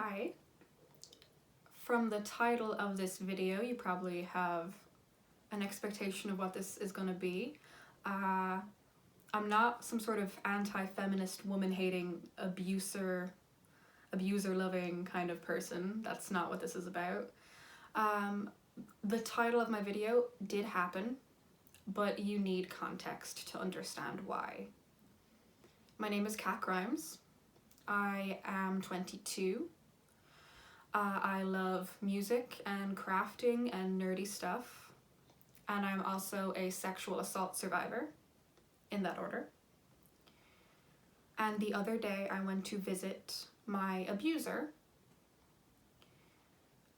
Hi. From the title of this video, you probably have an expectation of what this is going to be. I'm not some sort of anti-feminist, woman-hating, abuser-loving kind of person. That's not what this is about. The title of my video did happen, but you need context to understand why. My name is Kat Grimes. I am 22. I love music and crafting and nerdy stuff, and I'm also a sexual assault survivor, in that order. And the other day I went to visit my abuser,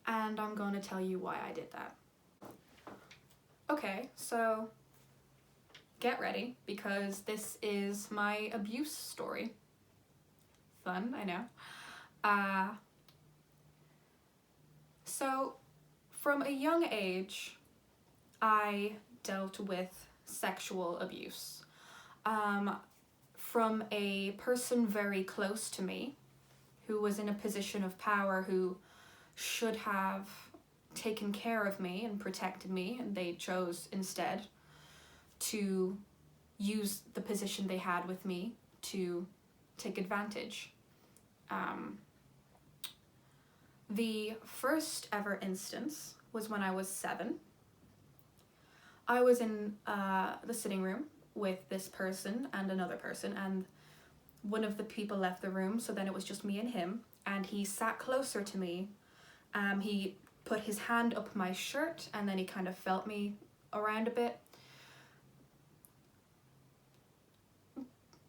and I'm going to tell you why I did that. Okay, so get ready, because this is my abuse story. Fun, I know. So, from a young age, I dealt with sexual abuse from a person very close to me who was in a position of power, who should have taken care of me and protected me, and they chose instead to use the position they had with me to take advantage. The first ever instance was when I was 7. I was in the sitting room with this person and another person, and one of the people left the room, so then it was just me and him, and he sat closer to me. He put his hand up my shirt, and then he kind of felt me around a bit.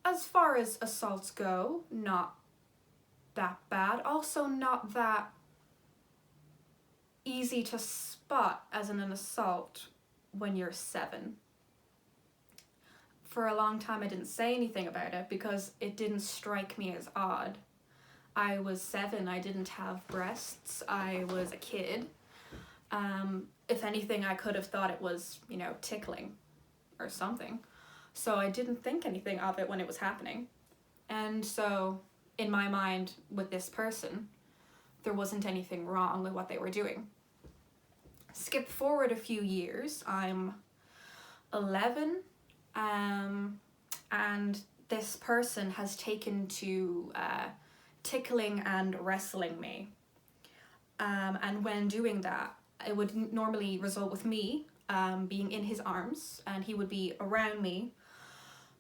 As far as assaults go, not that bad. Also not that easy to spot as an assault when you're 7. For a long time I didn't say anything about it because it didn't strike me as odd. I was 7, I didn't have breasts, I was a kid. If anything, I could have thought it was, tickling or something. So I didn't think anything of it when it was happening. And so, in my mind, with this person, there wasn't anything wrong with what they were doing. Skip forward a few years, I'm 11, and this person has taken to tickling and wrestling me. And when doing that, it would normally result with me being in his arms, and he would be around me,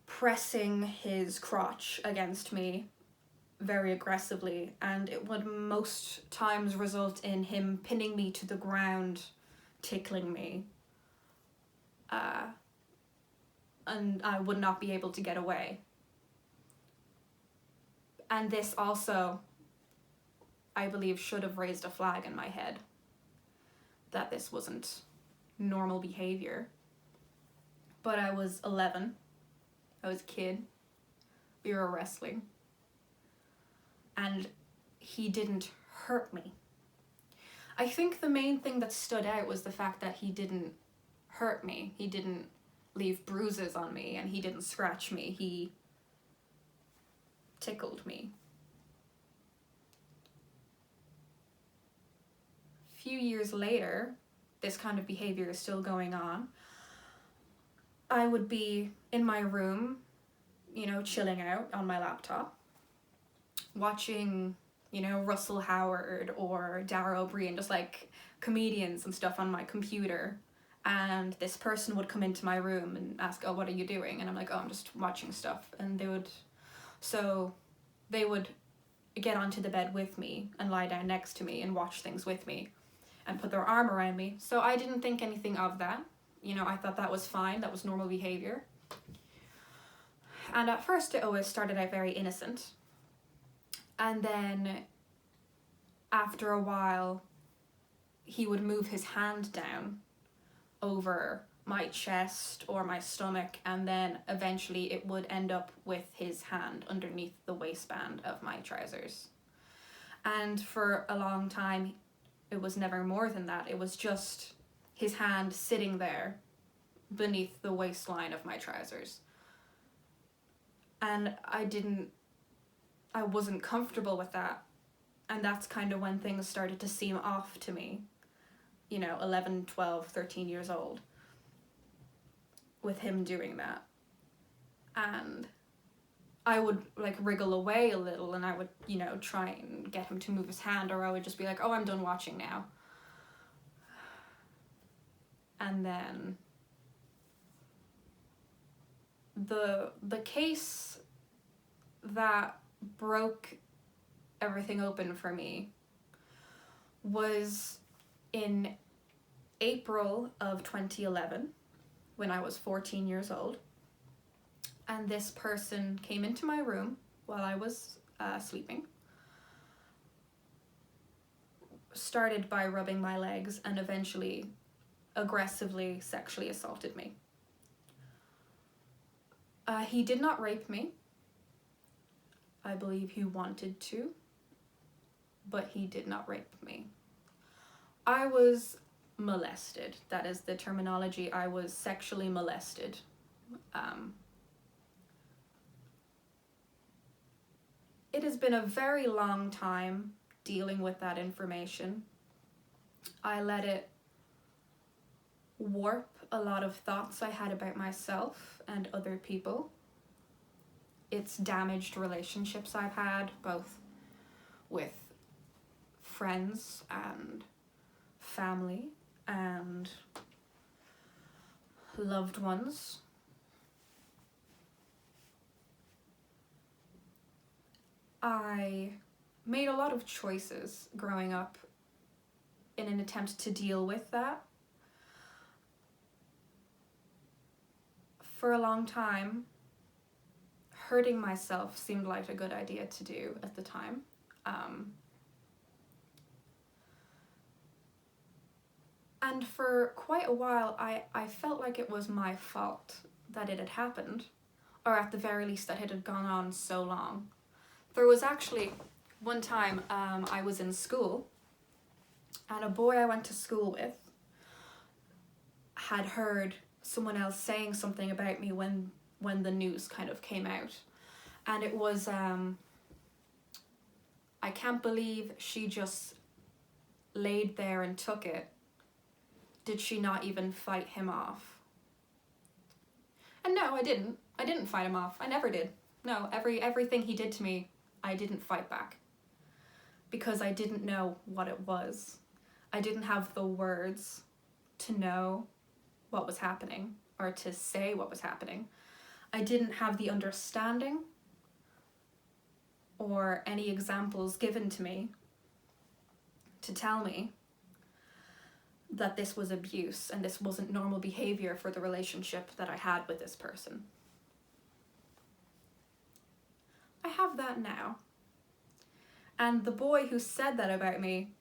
pressing his crotch against me very aggressively, and it would most times result in him pinning me to the ground, tickling me, and I would not be able to get away. And this also, I believe, should have raised a flag in my head that this wasn't normal behavior. But I was 11, I was a kid, we were wrestling, and he didn't hurt me. I think the main thing that stood out was the fact that he didn't hurt me. He didn't leave bruises on me, and he didn't scratch me. He tickled me. A few years later, this kind of behavior is still going on. I would be in my room, chilling out on my laptop, watching, Russell Howard or Dara O'Brien, just like comedians and stuff on my computer. And this person would come into my room and ask, "Oh, what are you doing?" And I'm like, "Oh, I'm just watching stuff." And they would get onto the bed with me and lie down next to me and watch things with me and put their arm around me. So I didn't think anything of that. I thought that was fine, that was normal behavior. And at first it always started out very innocent. And then after a while, he would move his hand down over my chest or my stomach, and then eventually it would end up with his hand underneath the waistband of my trousers. And for a long time, it was never more than that. It was just his hand sitting there beneath the waistline of my trousers. And I wasn't comfortable with that. And that's kind of when things started to seem off to me, 11, 12, 13 years old, with him doing that. And I would like wriggle away a little, and I would, try and get him to move his hand, or I would just be like, oh, I'm done watching now. And then the case that broke everything open for me was in April of 2011, when I was 14 years old. And this person came into my room while I was sleeping, started by rubbing my legs, and eventually aggressively sexually assaulted me. He did not rape me. I believe he wanted to, but he did not rape me. I was molested. That is the terminology. I was sexually molested. It has been a very long time dealing with that information. I let it warp a lot of thoughts I had about myself and other people. It's damaged relationships I've had, both with friends and family and loved ones. I made a lot of choices growing up in an attempt to deal with that. For a long time, hurting myself seemed like a good idea to do at the time. And for quite a while, I felt like it was my fault that it had happened, or at the very least that it had gone on so long. There was actually one time I was in school, and a boy I went to school with had heard someone else saying something about me when the news kind of came out. And it was, I can't believe she just laid there and took it. Did she not even fight him off? And no, I didn't. I didn't fight him off. I never did. No, everything he did to me, I didn't fight back. Because I didn't know what it was. I didn't have the words to know what was happening, or to say what was happening. I didn't have the understanding or any examples given to me to tell me that this was abuse and this wasn't normal behavior for the relationship that I had with this person. I have that now. And the boy who said that about me,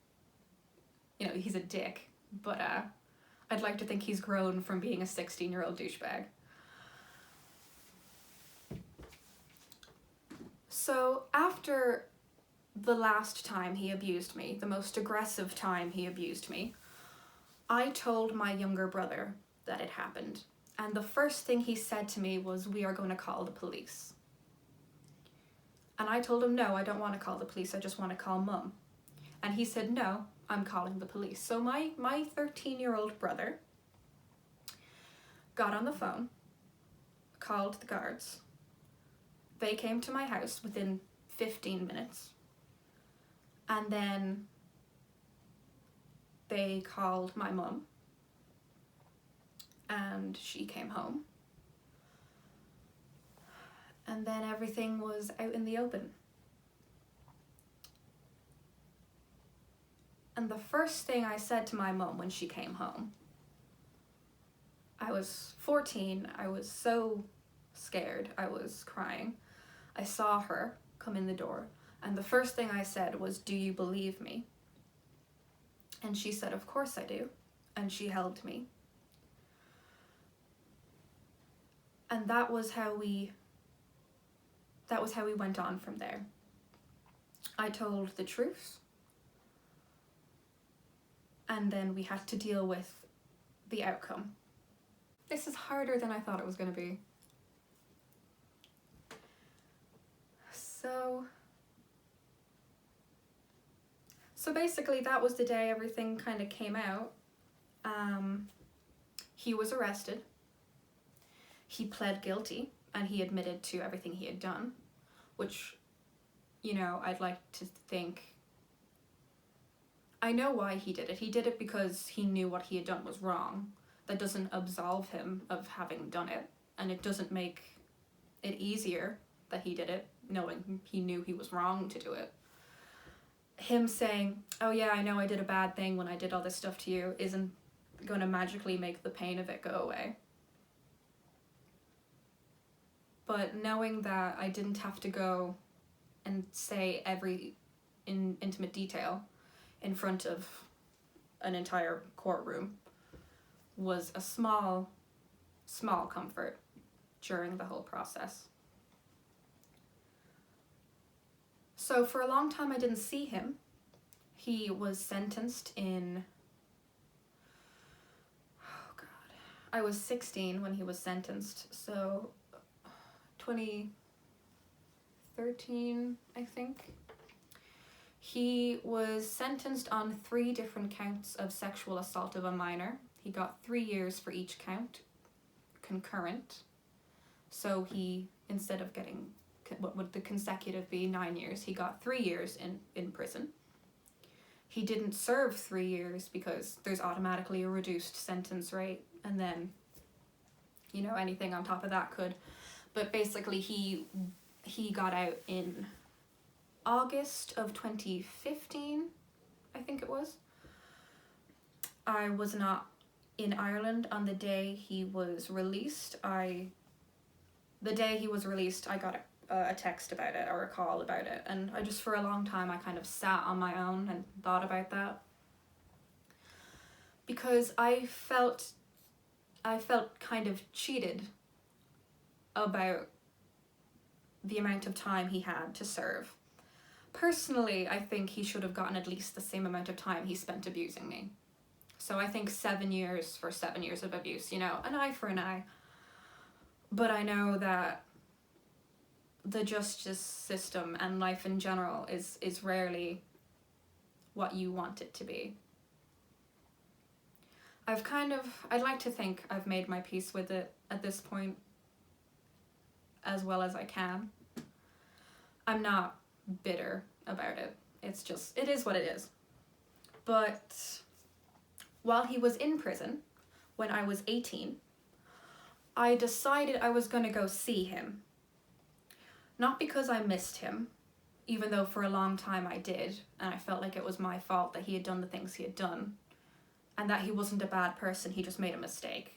he's a dick, but I'd like to think he's grown from being a 16-year-old douchebag. So after the last time he abused me, the most aggressive time he abused me, I told my younger brother that it happened. And the first thing he said to me was, "We are going to call the police." And I told him, "No, I don't want to call the police. I just want to call Mum." And he said, "No, I'm calling the police." So my 13-year-old brother got on the phone, called the guards. They came to my house within 15 minutes. And then they called my mum, and she came home. And then everything was out in the open. And the first thing I said to my mum when she came home, I was 14, I was so scared, I was crying. I saw her come in the door, and the first thing I said was, "Do you believe me?" And she said, "Of course I do." And she held me. And that was how we went on from there. I told the truth. And then we had to deal with the outcome. This is harder than I thought it was going to be. So So basically that was the day everything kind of came out. He was arrested. He pled guilty and he admitted to everything he had done, which, you know, I'd like to think, I know why he did it. He did it because he knew what he had done was wrong. That doesn't absolve him of having done it, and it doesn't make it easier that he did it, knowing he knew he was wrong to do it. Him saying, oh yeah, I know I did a bad thing when I did all this stuff to you, isn't going to magically make the pain of it go away. But knowing that I didn't have to go and say every intimate detail in front of an entire courtroom was a small comfort during the whole process. So for a long time I didn't see him. He was sentenced in, oh God, I was 16 when he was sentenced, so 2013, I think. He was sentenced on 3 different counts of sexual assault of a minor. He got 3 years for each count, concurrent. So he, instead of getting, what would the consecutive be, 9 years, he got 3 years in prison. He didn't serve 3 years because there's automatically a reduced sentence rate, and then, you know, anything on top of that could. But basically he got out in August of 2015, I think it was. I was not in Ireland on the day he was released. The day he was released, I got a text about it or a call about it, and I just, for a long time, I kind of sat on my own and thought about that, because I felt kind of cheated about the amount of time he had to serve. Personally, I think he should have gotten at least the same amount of time he spent abusing me. So I think 7 years for 7 years of abuse, you know, an eye for an eye. But I know that the justice system and life in general is rarely what you want it to be. I'd like to think I've made my peace with it at this point as well as I can. I'm not bitter about it. It's just, it is what it is. But while he was in prison, when I was 18, I decided I was going to go see him. Not because I missed him, even though for a long time I did, and I felt like it was my fault that he had done the things he had done, and that he wasn't a bad person, he just made a mistake.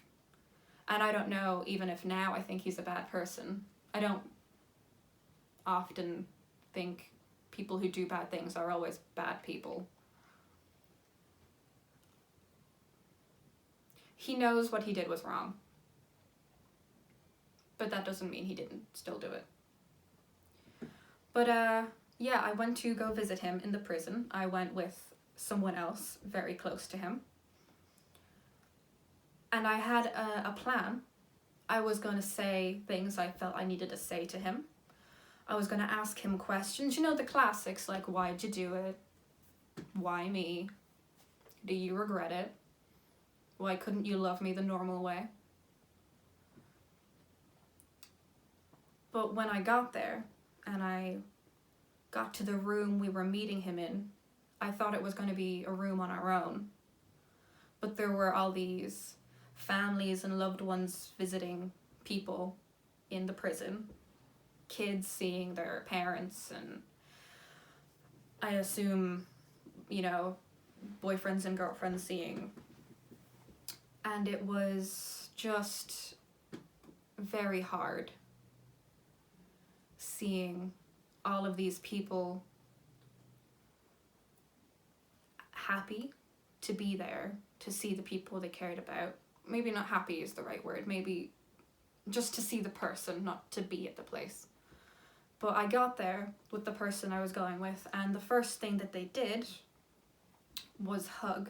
And I don't know, even if now I think he's a bad person, I don't often think people who do bad things are always bad people. He knows what he did was wrong, but that doesn't mean he didn't still do it. But yeah, I went to go visit him in the prison. I went with someone else very close to him. And I had a plan. I was going to say things I felt I needed to say to him. I was going to ask him questions. You know, the classics, like, why'd you do it? Why me? Do you regret it? Why couldn't you love me the normal way? But when I got there, and I got to the room we were meeting him in, I thought it was going to be a room on our own. But there were all these families and loved ones visiting people in the prison. Kids seeing their parents, and I assume, you know, boyfriends and girlfriends seeing. And it was just very hard seeing all of these people happy to be there, to see the people they cared about. Maybe not happy is the right word, maybe just to see the person, not to be at the place. But I got there with the person I was going with, and the first thing that they did was hug.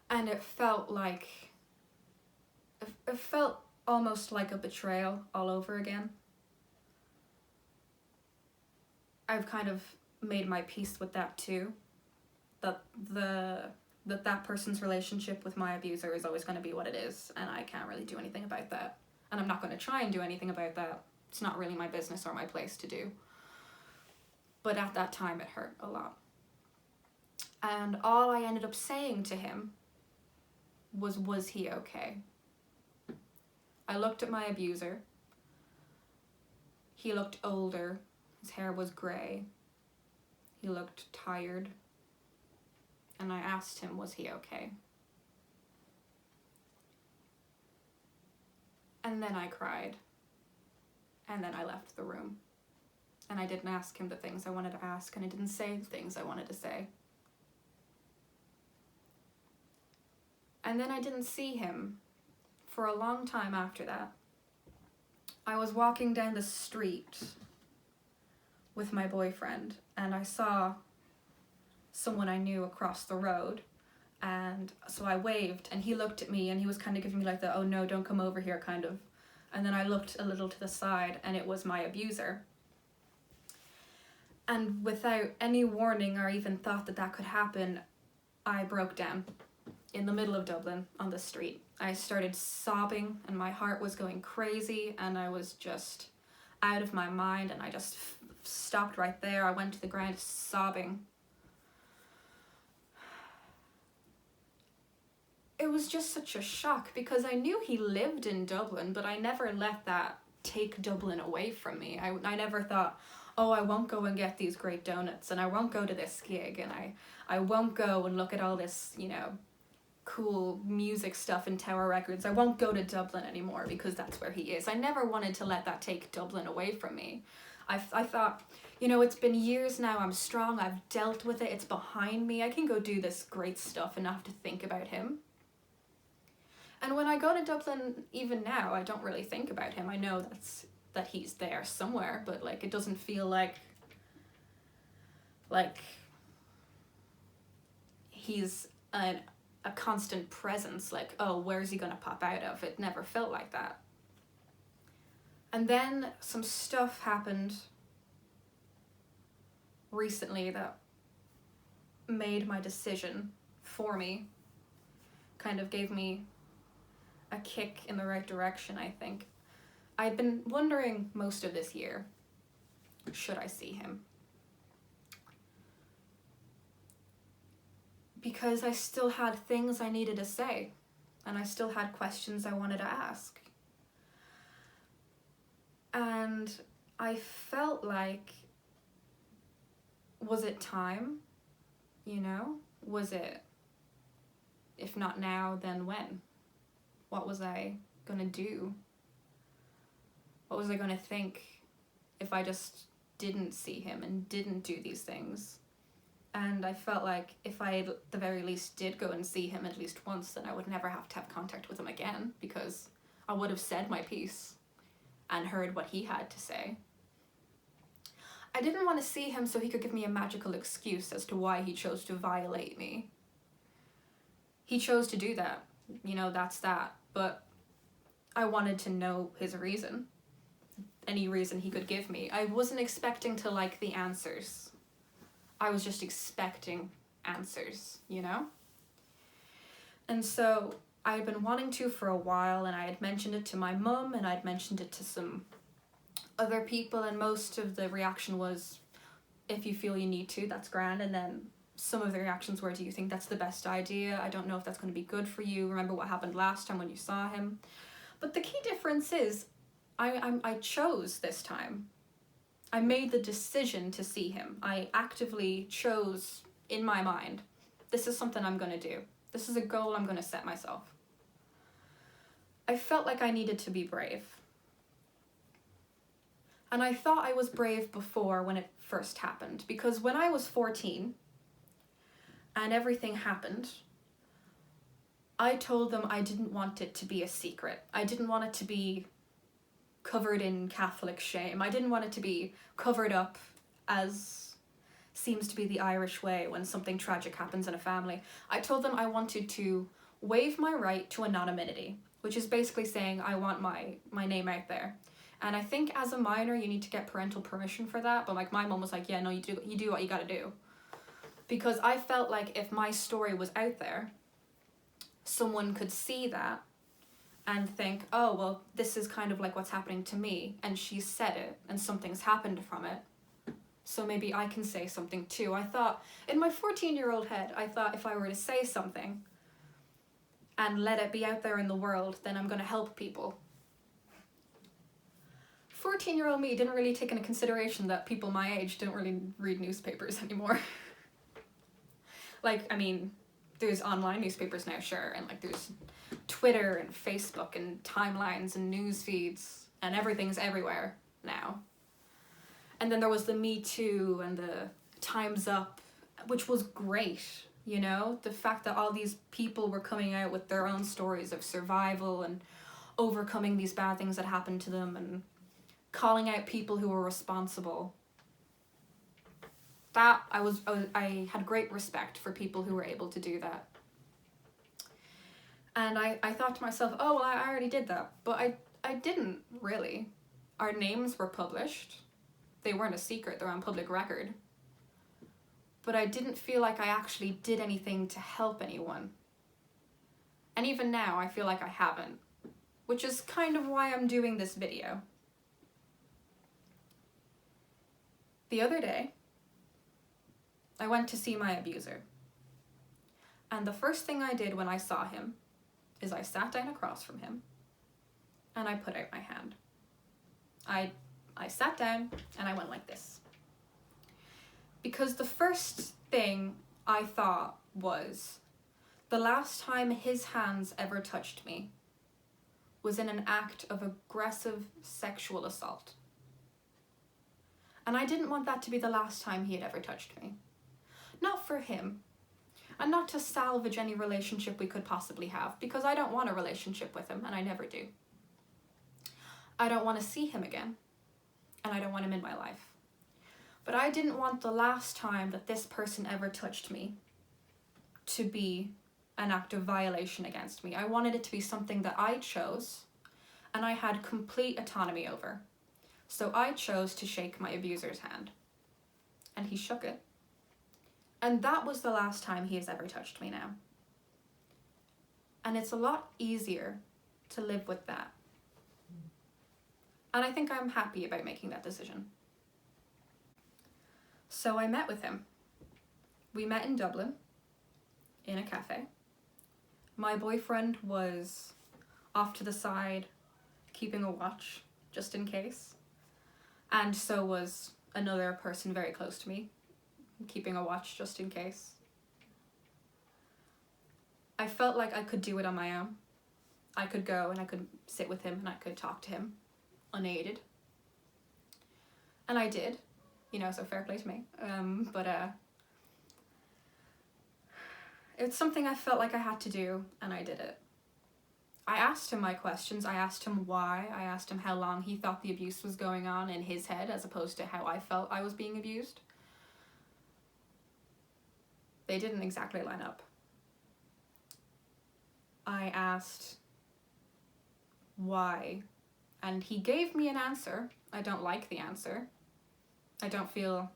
And it felt like, it felt almost like a betrayal all over again. I've kind of made my peace with that too. That person's relationship with my abuser is always going to be what it is, and I can't really do anything about that. And I'm not going to try and do anything about that. It's not really my business or my place to do. But at that time, it hurt a lot. And all I ended up saying to him was he okay? I looked at my abuser. He looked older. His hair was grey. He looked tired. And I asked him, was he okay? And then I cried. And then I left the room. And I didn't ask him the things I wanted to ask, and I didn't say the things I wanted to say. And then I didn't see him for a long time after that. I was walking down the street with my boyfriend, and I saw someone I knew across the road, and so I waved, and he looked at me, and he was kind of giving me like the, oh no, don't come over here kind of. And then I looked a little to the side, and it was my abuser. And without any warning or even thought that that could happen, I broke down in the middle of Dublin on the street. I started sobbing, and my heart was going crazy, and I was just out of my mind, and I just stopped right there. I went to the ground sobbing. It was just such a shock because I knew he lived in Dublin, but I never let that take Dublin away from me. I never thought, oh, I won't go and get these great donuts, and I won't go to this gig, and I won't go and look at all this, you know, cool music stuff in Tower Records. I won't go to Dublin anymore because that's where he is. I never wanted to let that take Dublin away from me. I thought, you know, it's been years now, I'm strong, I've dealt with it, it's behind me, I can go do this great stuff and not have to think about him. And when I go to Dublin, even now, I don't really think about him. I know that he's there somewhere, but like it doesn't feel like he's a constant presence, like, oh, where's he gonna pop out of? It never felt like that. And then some stuff happened recently that made my decision for me, kind of gave me a kick in the right direction, I think. I'd been wondering most of this year, should I see him? Because I still had things I needed to say, and I still had questions I wanted to ask. And I felt like, was it time? You know? Was it, if not now, then when? What was I gonna do? What was I gonna think if I just didn't see him and didn't do these things? And I felt like if I at the very least did go and see him at least once, then I would never have to have contact with him again, because I would have said my piece and heard what he had to say. I didn't want to see him so he could give me a magical excuse as to why he chose to violate me. He chose to do that, you know, that's that. But I wanted to know his reason. Any reason he could give me. I wasn't expecting to like the answers. I was just expecting answers, you know? And so I had been wanting to for a while, and I had mentioned it to my mum, and I'd mentioned it to some other people, and most of the reaction was, if you feel you need to, that's grand. And then some of the reactions were, do you think that's the best idea? I don't know if that's going to be good for you. Remember what happened last time when you saw him? But the key difference is I chose this time. I made the decision to see him. I actively chose in my mind, this is something I'm going to do. This is a goal I'm going to set myself. I felt like I needed to be brave. And I thought I was brave before when it first happened, because when I was 14 and everything happened, I told them I didn't want it to be a secret. I didn't want it to be covered in Catholic shame. I didn't want it to be covered up, as seems to be the Irish way when something tragic happens in a family. I told them I wanted to waive my right to anonymity, which is basically saying I want my name out there. And I think as a minor, you need to get parental permission for that. But like my mom was like, yeah, no, you do what you gotta do. Because I felt like if my story was out there, someone could see that and think, oh, well, this is kind of like what's happening to me. And she said it and something's happened from it. So maybe I can say something too. I thought, in my 14-year-old head, I thought if I were to say something and let it be out there in the world, then I'm going to help people. 14-year-old me didn't really take into consideration that people my age don't really read newspapers anymore. Like, I mean, there's online newspapers now, sure, and like there's Twitter and Facebook and timelines and news feeds, and everything's everywhere now. And then there was the Me Too and the Time's Up, which was great, you know? The fact that all these people were coming out with their own stories of survival and overcoming these bad things that happened to them and calling out people who were responsible. That, I had great respect for people who were able to do that. And I thought to myself, oh, well, I already did that. But I didn't, really. Our names were published. They weren't a secret, they're on public record. But I didn't feel like I actually did anything to help anyone. And even now, I feel like I haven't. Which is kind of why I'm doing this video. The other day, I went to see my abuser. And the first thing I did when I saw him is I sat down across from him and I put out my hand. I sat down and I went like this. Because the first thing I thought was, the last time his hands ever touched me was in an act of aggressive sexual assault. And I didn't want that to be the last time he had ever touched me. Not for him, and not to salvage any relationship we could possibly have, because I don't want a relationship with him, and I never do. I don't want to see him again, and I don't want him in my life. But I didn't want the last time that this person ever touched me to be an act of violation against me. I wanted it to be something that I chose, and I had complete autonomy over. So I chose to shake my abuser's hand, and he shook it. And that was the last time he has ever touched me now. And it's a lot easier to live with that. And I think I'm happy about making that decision. So I met with him. We met in Dublin, in a cafe. My boyfriend was off to the side, keeping a watch, just in case. And so was another person very close to me, keeping a watch just in case. I felt like I could do it on my own. I could go and I could sit with him and I could talk to him unaided. And I did, you know, so fair play to me. It's something I felt like I had to do, and I did it. I asked him my questions. I asked him why. I asked him how long he thought the abuse was going on in his head as opposed to how I felt I was being abused. They didn't exactly line up. I asked why, and he gave me an answer. I don't like the answer. I don't feel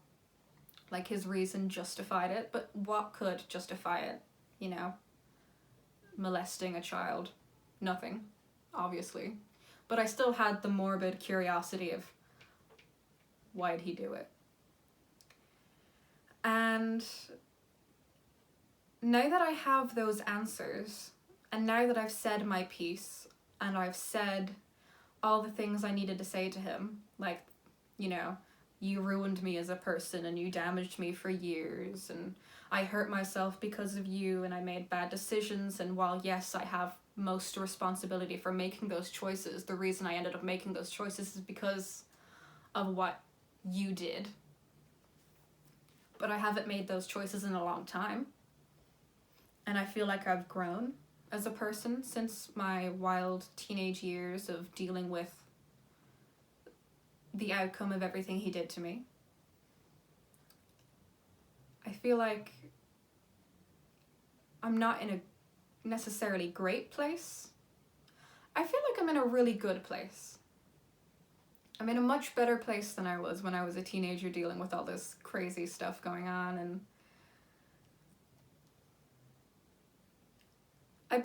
like his reason justified it, but what could justify it, you know? Molesting a child. Nothing, obviously. But I still had the morbid curiosity of, why'd he do it? And now that I have those answers, and now that I've said my piece, and I've said all the things I needed to say to him, like, you know, you ruined me as a person and you damaged me for years, and I hurt myself because of you, and I made bad decisions, and while yes, I have most responsibility for making those choices, the reason I ended up making those choices is because of what you did. But I haven't made those choices in a long time. And I feel like I've grown as a person since my wild teenage years of dealing with the outcome of everything he did to me. I feel like I'm not in a necessarily great place. I feel like I'm in a really good place. I'm in a much better place than I was when I was a teenager dealing with all this crazy stuff going on, and I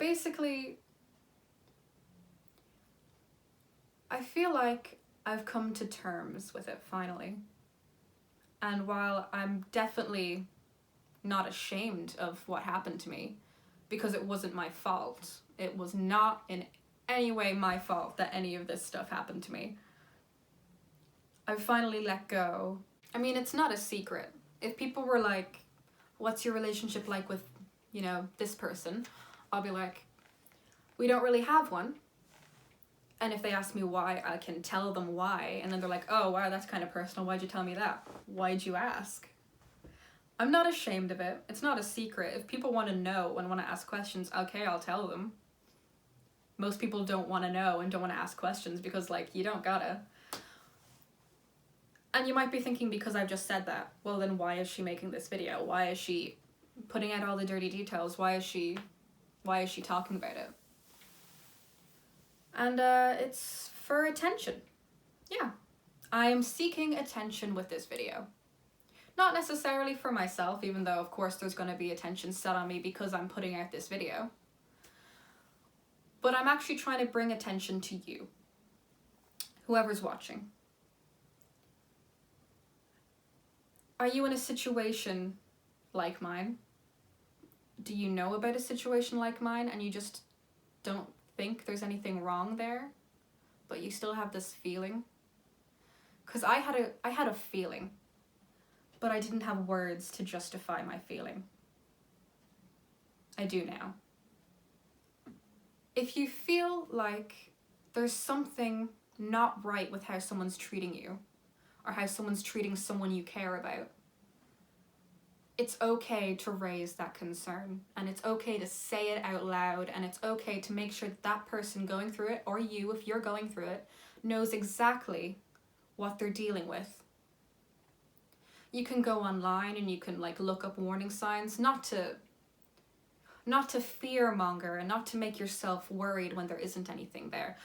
feel like I've come to terms with it finally. And while I'm definitely not ashamed of what happened to me, because it wasn't my fault, it was not in any way my fault that any of this stuff happened to me, I've finally let go. I mean, it's not a secret. If people were like, what's your relationship like with, this person? I'll be like, we don't really have one. And if they ask me why, I can tell them why. And then they're like, oh, wow, that's kind of personal. Why'd you tell me that? Why'd you ask? I'm not ashamed of it. It's not a secret. If people want to know and want to ask questions, okay, I'll tell them. Most people don't want to know and don't want to ask questions because, you don't gotta. And you might be thinking, because I've just said that, well, then why is she making this video? Why is she putting out all the dirty details? Why is she talking about it? And it's for attention. Yeah. I am seeking attention with this video. Not necessarily for myself, even though, of course, there's going to be attention set on me because I'm putting out this video. But I'm actually trying to bring attention to you, whoever's watching. Are you in a situation like mine? Do you know about a situation like mine and you just don't think there's anything wrong there, but you still have this feeling? Because I had a feeling, but I didn't have words to justify my feeling. I do now. If you feel like there's something not right with how someone's treating you, or how someone's treating someone you care about, it's okay to raise that concern, and it's okay to say it out loud, and it's okay to make sure that person going through it, or you, if you're going through it, knows exactly what they're dealing with. You can go online and you can look up warning signs, not to fear monger and not to make yourself worried when there isn't anything there.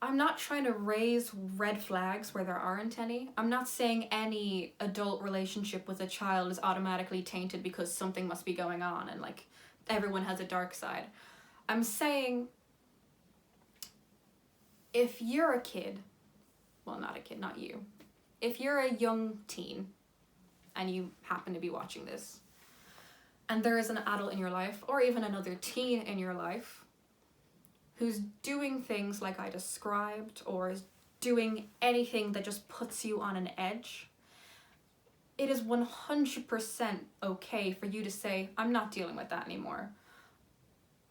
I'm not trying to raise red flags where there aren't any. I'm not saying any adult relationship with a child is automatically tainted because something must be going on and everyone has a dark side. I'm saying if you're a kid, well, not a kid, not you. If you're a young teen and you happen to be watching this, and there is an adult in your life, or even another teen in your life, who's doing things like I described, or is doing anything that just puts you on an edge, it is 100% okay for you to say, I'm not dealing with that anymore.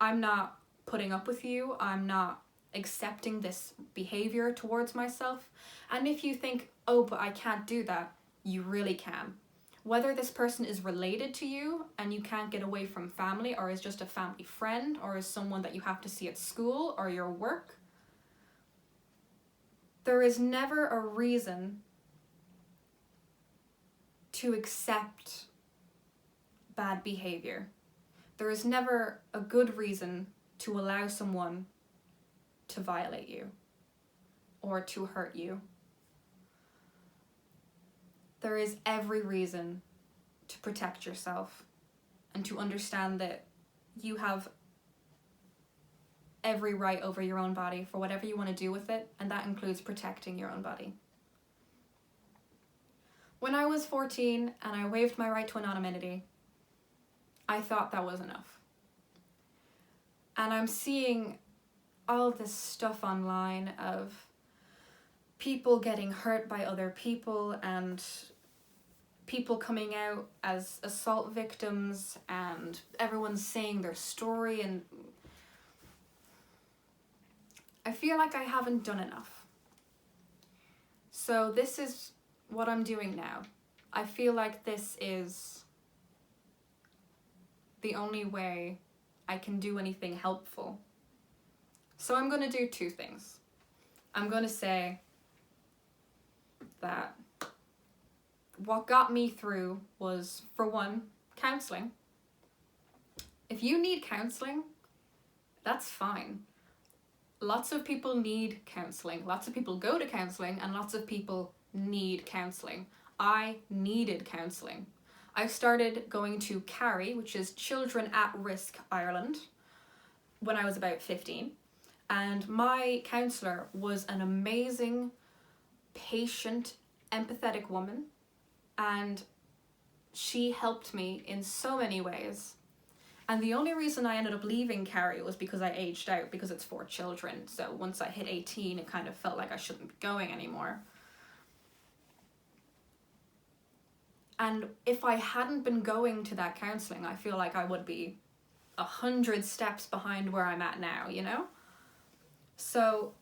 I'm not putting up with you. I'm not accepting this behavior towards myself. And if you think, oh, but I can't do that, you really can. Whether this person is related to you and you can't get away from family, or is just a family friend, or is someone that you have to see at school or your work, there is never a reason to accept bad behavior. There is never a good reason to allow someone to violate you or to hurt you. There is every reason to protect yourself and to understand that you have every right over your own body for whatever you want to do with it, and that includes protecting your own body. When I was 14 and I waived my right to anonymity, I thought that was enough. And I'm seeing all this stuff online of people getting hurt by other people and people coming out as assault victims and everyone's saying their story, and I feel like I haven't done enough. So this is what I'm doing now. I feel like this is the only way I can do anything helpful. So I'm going to do two things. I'm going to say that what got me through was, for one, counseling. If you need counseling, that's fine. lots of people need counseling. Lots of people go to counseling, and lots of people need counseling. I needed counseling. I started going to CARI, which is Children at Risk Ireland, when I was about 15. And my counsellor was an amazing, patient, empathetic woman. And she helped me in so many ways. And the only reason I ended up leaving CARI was because I aged out, because it's for children. So once I hit 18, it kind of felt like I shouldn't be going anymore. And if I hadn't been going to that counselling, I feel like I would be 100 steps behind where I'm at now, you know? So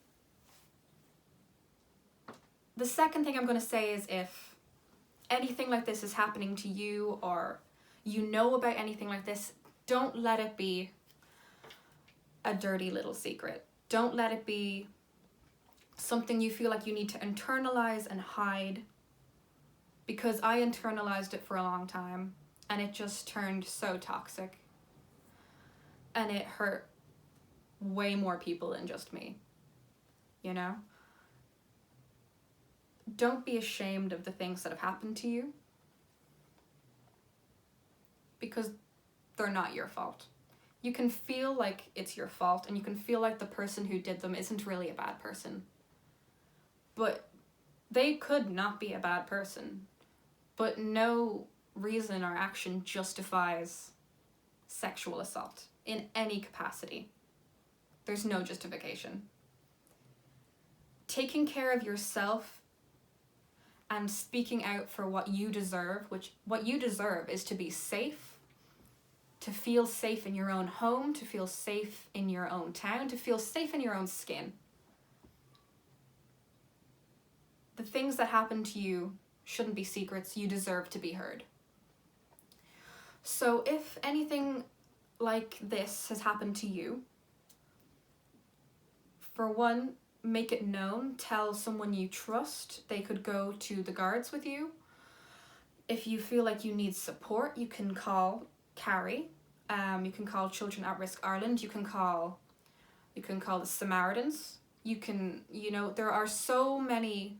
the second thing I'm going to say is, if anything like this is happening to you, or you know about anything like this, don't let it be a dirty little secret. Don't let it be something you feel like you need to internalize and hide. Because I internalized it for a long time, and it just turned so toxic. And it hurt way more people than just me, you know? Don't be ashamed of the things that have happened to you, because they're not your fault. You can feel like it's your fault, and you can feel like the person who did them isn't really a bad person. But they could not be a bad person. But no reason or action justifies sexual assault in any capacity. There's no justification. Taking care of yourself and speaking out for what you deserve, which what you deserve is to be safe, to feel safe in your own home, to feel safe in your own town, to feel safe in your own skin. The things that happen to you shouldn't be secrets. You deserve to be heard. So if anything like this has happened to you, for one, make it known. Tell someone you trust. They could go to the guards with you. If you feel like you need support, you can call CARI. You can call Children at Risk Ireland. You can call the Samaritans. There are so many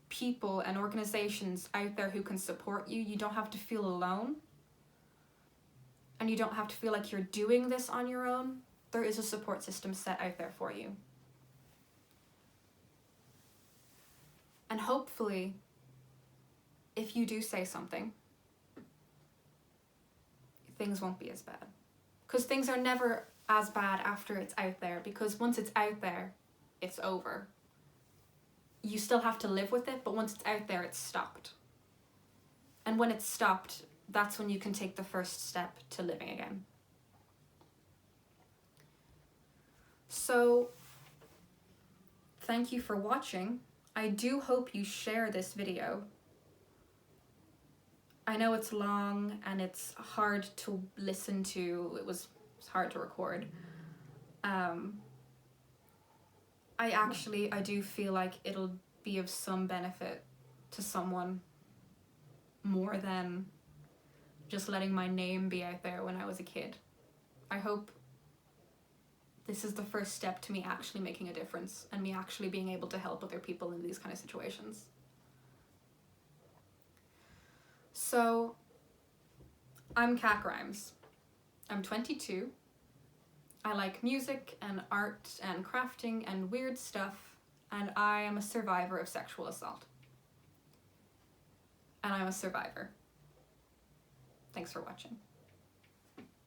people and organizations out there who can support you. You don't have to feel alone. And you don't have to feel like you're doing this on your own. There is a support system set out there for you. And hopefully, if you do say something, things won't be as bad. Because things are never as bad after it's out there, because once it's out there, it's over. You still have to live with it, but once it's out there, it's stopped. And when it's stopped, that's when you can take the first step to living again. So, thank you for watching. I do hope you share this video. I know it's long and it's hard to listen to. It's hard to record. I do feel like it'll be of some benefit to someone, more than just letting my name be out there when I was a kid. I hope this is the first step to me actually making a difference, and me actually being able to help other people in these kind of situations. So, I'm Kat Grimes. I'm 22. I like music and art and crafting and weird stuff, and I am a survivor of sexual assault. And I'm a survivor. Thanks for watching.